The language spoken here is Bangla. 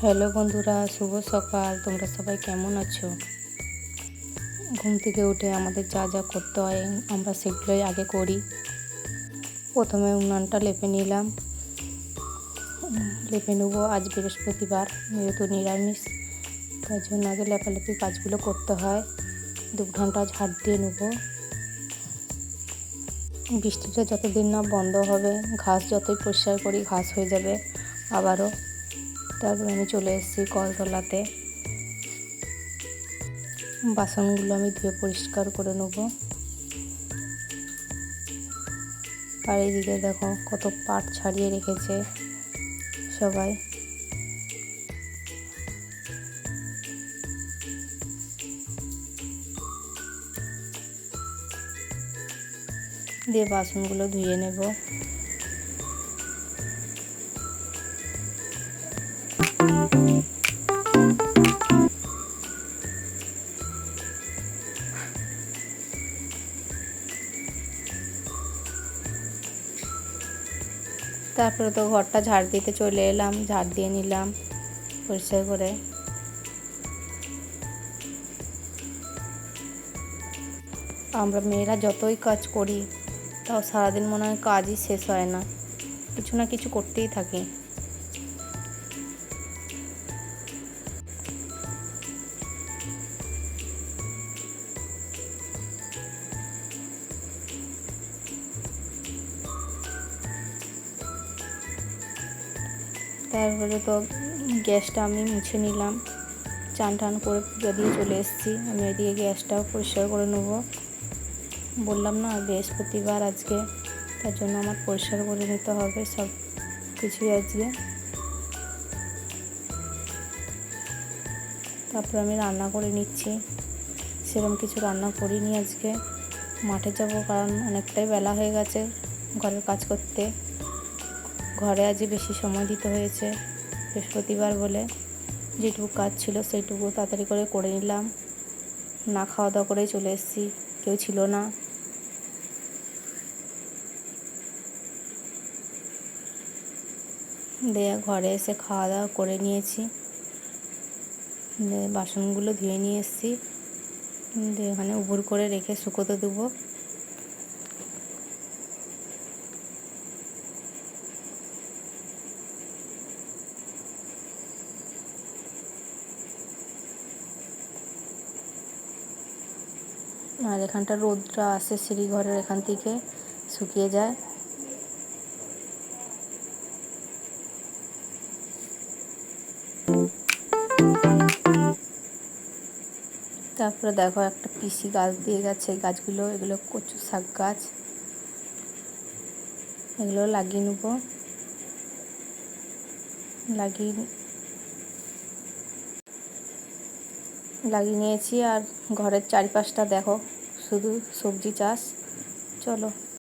হ্যালো বন্ধুরা, শুভ সকাল। তোমরা সবাই কেমন আছো? ঘুম থেকে উঠে আমাদের যা যা করতে হয় আমরা সেগুলোই আগে করি। প্রথমে উনানটা লেপে নিলাম। লেপে নেবো, আজ বৃহস্পতিবার, যেহেতু নিরামিষ, তার জন্য আগে লেপালেপি কাজগুলো করতে হয়। 2 ঘন্টা ঝাড় দিয়ে নেবো। বৃষ্টিটা যতদিন না বন্ধ হবে, ঘাস যতই পরিষ্কার করি ঘাস হয়ে যাবে আবারও। তারপরে আমি চলে এসেছি কলতলাতে। বাসনগুলো আমি ধুয়ে পরিষ্কার করে নেব। আর এইদিকে দেখো কত পাট ছাড়িয়ে রেখেছে সবাই। দিয়ে বাসনগুলো ধুয়ে নেব। তারপরে তো ঘরটা ঝাড় দিতে চলে এলাম, ঝাড় দিয়ে নিলাম পরিষ্কার করে। আমরা মেয়েরা যতই কাজ করি তাও সারাদিন মনে হয় কাজই শেষ হয় না, কিছু না কিছু করতেই থাকি। তারপরে তো গ্যাসটা আমি মুছে নিলাম, চান টান করে পুজো দিয়ে চলে এসেছি। আমি এদিকে গ্যাসটাও পরিষ্কার করে নেবো। বললাম না বৃহস্পতিবার আজকে, তার জন্য আমার পরিষ্কার করে নিতে হবে সব কিছুই আজকে। তারপর আমি রান্না করে নিচ্ছি। সেরকম কিছু রান্না করিনি আজকে, মাঠে যাব কারণ অনেকটাই বেলা হয়ে গেছে ঘরের কাজ করতে। ঘরে আজ বেশি সময় দিতে হয়েছে বৃহস্পতিবার বলে। যেটুকু কাজ ছিল সেইটুকু তাড়াতাড়ি করে নিলাম। না খাওয়া দাওয়া করেই চলে এসেছি, কেউ ছিল না। দিয়ে ঘরে এসে খাওয়া দাওয়া করে নিয়েছি। বাসনগুলো ধুয়ে নিয়ে এসেছি, দিয়ে এখানে উবুর করে রেখে শুকোতে দেবো। আর এখানটা রোদটা আসে সিঁড়ি ঘরের এখান থেকে, শুকিয়ে যায়। তারপরে দেখো একটা পিসি গাছ দিয়ে গেছে, গাছগুলো এগুলো কচু শাক গাছ, এগুলো লাগিয়ে নেব। লাগিয়ে নিয়েছি। আর ঘরের চারিপাশটা দেখো শুধু সবজি চাষ। চলো।